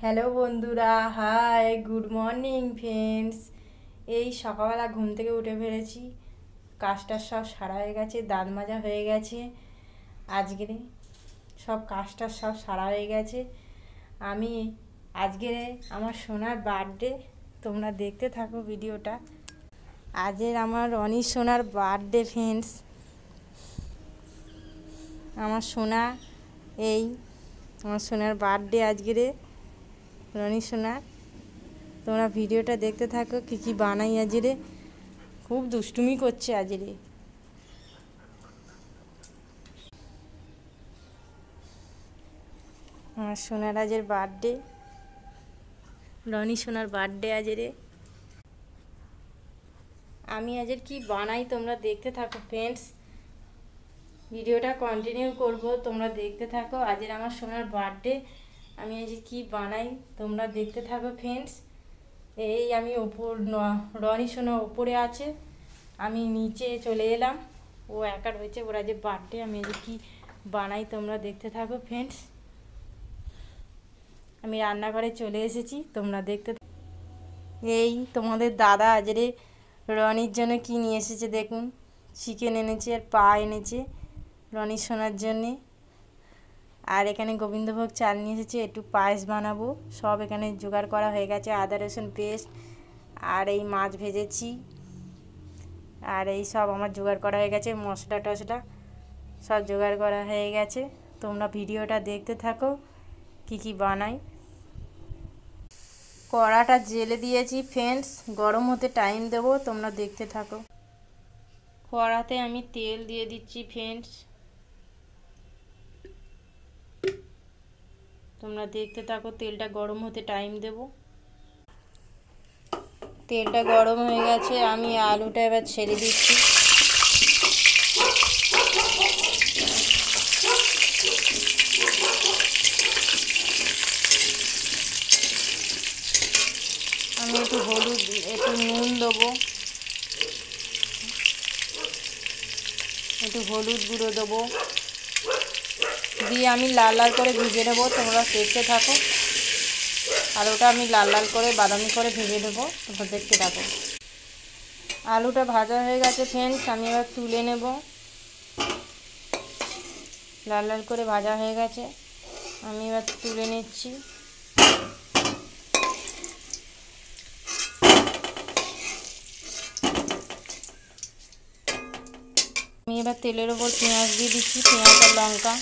Hello বন্ধুরা, high, good morning friends. এই সকালবেলা ঘুম থেকে উঠে ফেলেছি, কাজটা সব সারা হয়ে গেছে, দাঁত মাজা হয়ে গেছে। আজকে সব কাজটা সব সারা হয়ে গেছে। আমি আজকে আমার সোনার বার্থডে, তোমরা দেখতে থাকো ভিডিওটা। আজের আমার রনি সোনার বার্থডে ফ্রেন্ডস। আমার সোনা আমার সোনার বার্থডে আজকে রনি সোনার। তোমরা ভিডিওটা দেখতে থাকো, কী কী বানাই আজরে। খুব দুষ্টুমি করছে আজরে। আমার সোনার আজের বার্থডে, রনি সোনার বার্থডে আজরে। আমি আজের কি বানাই তোমরা দেখতে থাকো ফ্রেন্ডস, ভিডিওটা কন্টিনিউ করব, তোমরা দেখতে থাকো। আজের আমার সোনার বার্থডে, আমি আজ কি বানাই তোমরা দেখতে থাকো ফ্রেন্ডস। এই আমি রনি সোনা ওপরে আছে, আমি নিচে চলে এলাম। ও একা রয়েছে, ওরা যে বার্থডে, আমি আজ কি বানাই তোমরা দেখতে থাকো ফ্রেন্ডস। আমি রান্নাঘরে চলে এসেছি, তোমরা দেখতে। এই তোমাদের দাদা আজরে রনির জন্য কি নিয়ে এসেছে দেখুন। চিকেন এনেছে আর পা এনেছে রনি সোনার জন্যে। আর এখানে গোবিন্দভোগ চাল নিয়ে এসেছে, একটু পায়েস বানাবো। সব এখানে জোগাড় করা হয়ে গেছে, আদা রসুন পেস্ট, আর এই মাছ ভেজেছি, আর এই সব আমার জোগাড় করা হয়ে গেছে। মশলা টশলা সব জোগাড় করা হয়ে গেছে। তোমরা ভিডিওটা দেখতে থাকো, কি কি বানাই। কড়াটা জেলে দিয়েছি ফ্রেন্ডস, গরম হতে টাইম দেবো, তোমরা দেখতে থাকো। কড়াতে আমি তেল দিয়ে দিচ্ছি ফ্রেন্ডস, তোমরা দেখতে থাকো। তেলটা গরম হতে টাইম দেব। তেলটা গরম হয়ে গেছে, আমি আলুটা এবার ছেড়ে দিচ্ছি। আমি একটু হলুদ, একটু নুন দেবো, একটু হলুদ গুঁড়ো দেবো, দিয়ে আমি লাল লাল করে ভেজে নেবো। তোমরা দেখতে থাকো। আলুটা আমি লাল লাল করে বাদামি করে ভেজে নেবো, তোমরা দেখতে থাকো। আলুটা ভাজা হয়ে গেছে ফ্রেন্ডস, আমি এবার তুলে নেব। লাল লাল করে ভাজা হয়ে গেছে, আমি এবার তুলে নিচ্ছি। আমি এবার তেলের ওপর পেঁয়াজ দিয়ে দিচ্ছি, পেঁয়াজ আর লঙ্কা।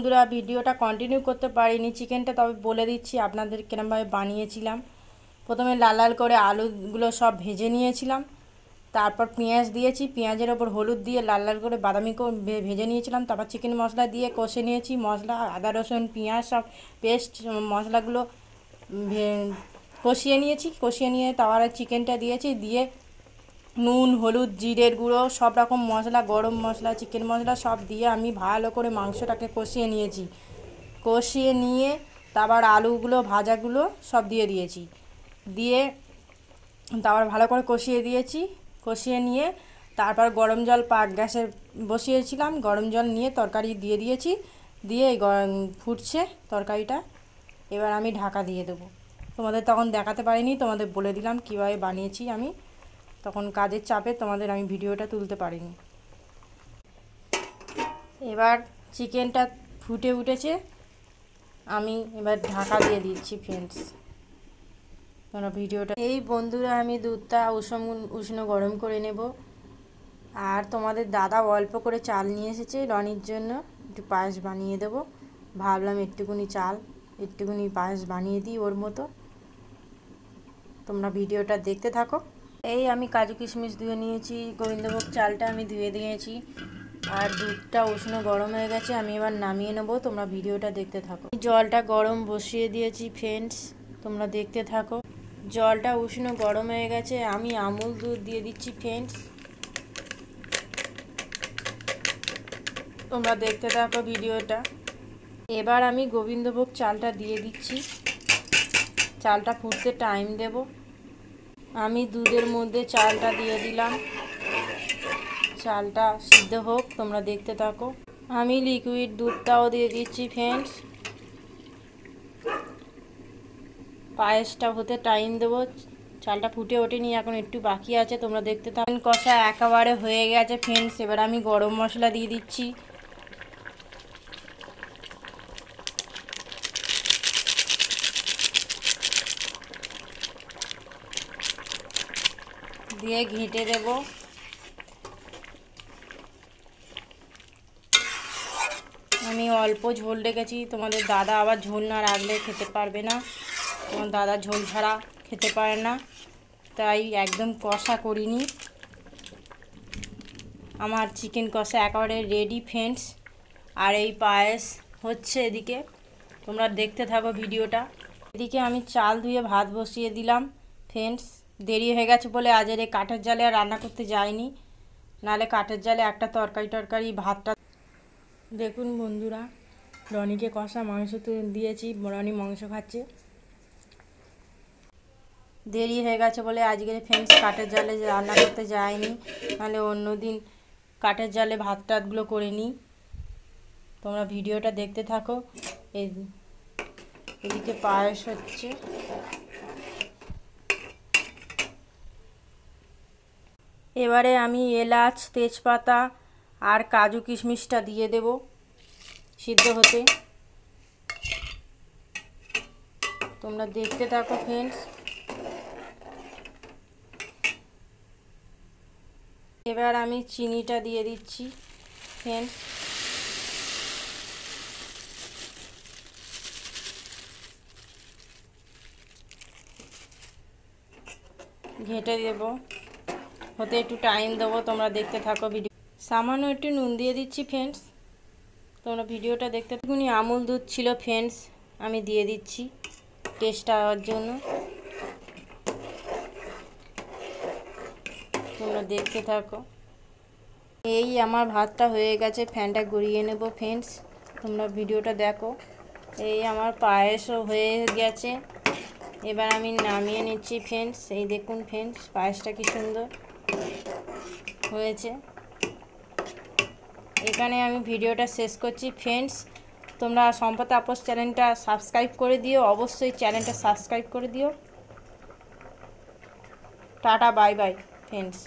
বন্ধুরা ভিডিওটা কন্টিনিউ করতে পারিনি চিকেনটা, তবে বলে দিচ্ছি আপনাদের কিরমভাবে বানিয়েছিলাম। প্রথমে লাল লাল করে আলুগুলো সব ভেজে নিয়েছিলাম, তারপর পেঁয়াজ দিয়েছি, পেঁয়াজের ওপর হলুদ দিয়ে লাল লাল করে বাদামি করে ভেজে নিয়েছিলাম। তারপর চিকেন মশলা দিয়ে কষে নিয়েছি, মশলা আদা রসুন পেঁয়াজ সব পেস্ট মশলাগুলো কষিয়ে নিয়েছি। কষিয়ে নিয়ে তারপর চিকেনটা দিয়েছি, দিয়ে নুন হলুদ জিরের গুঁড়ো সব রকম মশলা গরম মশলা চিকেন মশলা সব দিয়ে আমি ভালো করে মাংসটাকে কষিয়ে নিয়েছি। কষিয়ে নিয়ে তারপর আলুগুলো ভাজাগুলো সব দিয়ে দিয়েছি, দিয়ে তারপর ভালো করে কষিয়ে দিয়েছি। কষিয়ে নিয়ে তারপর গরম জল গ্যাসে বসিয়েছিলাম, গরম জল নিয়ে তরকারি দিয়ে দিয়েছি, দিয়ে ফুটছে তরকারিটা। এবার আমি ঢাকা দিয়ে দেবো। তোমাদের তখন দেখাতে পারিনি, তোমাদের বলে দিলাম কীভাবে বানিয়েছি আমি, তখন কাজের চাপে তোমাদের আমি ভিডিওটা তুলতে পারিনি। এবার চিকেনটা ফুটে উঠেছে, আমি এবার ঢাকা দিয়ে দিচ্ছি ফ্রেন্ডস। তোমরা ভিডিওটা এই বন্ধুরা আমি দুধটা উষ্ণ গরম করে নেব। আর তোমাদের দাদা অল্প করে চাল নিয়ে এসেছে রনির জন্য, একটু পায়েস বানিয়ে দেবো। ভাবলাম একটুকুনি চাল একটুকুনি পায়েস বানিয়ে দিই ওর মতো। তোমরা ভিডিওটা দেখতে থাকো। এই আমি কাজু কিশমিশ ধুয়ে নিয়েছি, গোবিন্দভোগ চালটা আমি ধুয়ে দিয়েছি, আর দুধটা উষ্ণ গরম হয়ে গেছে, আমি এবার নামিয়ে নেব। তোমরা ভিডিওটা দেখতে থাকো। জলটা গরম বসিয়ে দিয়েছি ফ্রেন্ডস, তোমরা দেখতে থাকো। জলটা উষ্ণ গরম হয়ে গেছে, আমি আমুল দুধ দিয়ে দিচ্ছি ফ্রেন্ডস, তোমরা দেখতে থাকো ভিডিওটা। এবার আমি গোবিন্দভোগ চালটা দিয়ে দিচ্ছি, চালটা ফুটতে টাইম দেব। আমি দুধের মধ্যে চালটা দিয়ে দিলাম, চালটা সিদ্ধ হোক, তোমরা দেখতে থাকো। আমি লিকুইড দুধটাও দিয়ে দিচ্ছি ফ্রেন্ডস, পায়েসটা হতে টাইম দেবো। চালটা ফুটে ওঠেনি, এখন একটু বাকি আছে, তোমরা দেখতে থাকো। কষা একেবারে হয়ে গেছে ফ্রেন্ডস, এবার আমি গরম মশলা দিয়ে দিচ্ছি, দিয়ে ঘেঁটে দেব। আমি অল্প ঝোল রেখেছি, তোমাদের দাদা আবার ঝোল না রাখলে খেতে পারবে না, তোমার দাদা ঝোল ছাড়া খেতে পারে না, তাই একদম কষা করিনি। আমার চিকেন কষা একেবারে রেডি ফ্রেন্ডস। আর এই পায়েস হচ্ছে এদিকে, তোমরা দেখতে থাকো ভিডিওটা। এদিকে আমি চাল ধুয়ে ভাত বসিয়ে দিলাম ফ্রেন্ডস। দেরি হয়ে গেছে বলে আজের এই কাঠের জালে আর রান্না করতে যাইনি, নাহলে কাঠের জালে একটা তরকারি ভাতটা। দেখুন বন্ধুরা, রনিকে কষা মাংস দিয়েছি, রনি মাংস খাচ্ছে। দেরি হয়ে গেছে বলে আজকে ফ্রেন্ডস কাঠের জালে রান্না করতে যায়নি, নাহলে অন্য দিন কাঠের জালে ভাত টাতগুলো করে নিই। তোমরা ভিডিওটা দেখতে থাকো। এদিকে পায়েস হচ্ছে, এবারে আমি এলাচ তেজপাতা আর কাজু কিশমিশটা দিয়ে দেব সিদ্ধ হতে, তোমরা দেখতে থাকো ফ্রেন্ডস। এবার আমি চিনিটা দিয়ে দিচ্ছি ফ্রেন্ডস, ঘেঁটে দেব, হতে একটু টাইম দেবো, তোমরা দেখতে থাকো ভিডিও। সামান্য একটু নুন দিয়ে দিচ্ছি ফ্রেন্ডস, তোমরা ভিডিওটা দেখতে। একটুখানি আমুল দুধ ছিল ফ্রেন্ডস, আমি দিয়ে দিচ্ছি টেস্ট হওয়ার জন্য, তোমরা দেখতে থাকো। এই আমার ভাতটা হয়ে গেছে, ফ্যানটা গড়িয়ে নেব ফ্রেন্ডস, তোমরা ভিডিওটা দেখো। এই আমার পায়েসও হয়ে গেছে, এবার আমি নামিয়ে নিচ্ছি ফ্রেন্ডস। এই দেখুন ফ্রেন্ডস, পায়েসটা কি সুন্দর হয়েছে। এখানে আমি ভিডিওটা শেষ করছি ফ্রেন্ডস। তোমরা সম্পদ তাপস চ্যানেলটা সাবস্ক্রাইব করে দিও, অবশ্যই চ্যানেলটা সাবস্ক্রাইব করে দিও। Tata bye bye friends.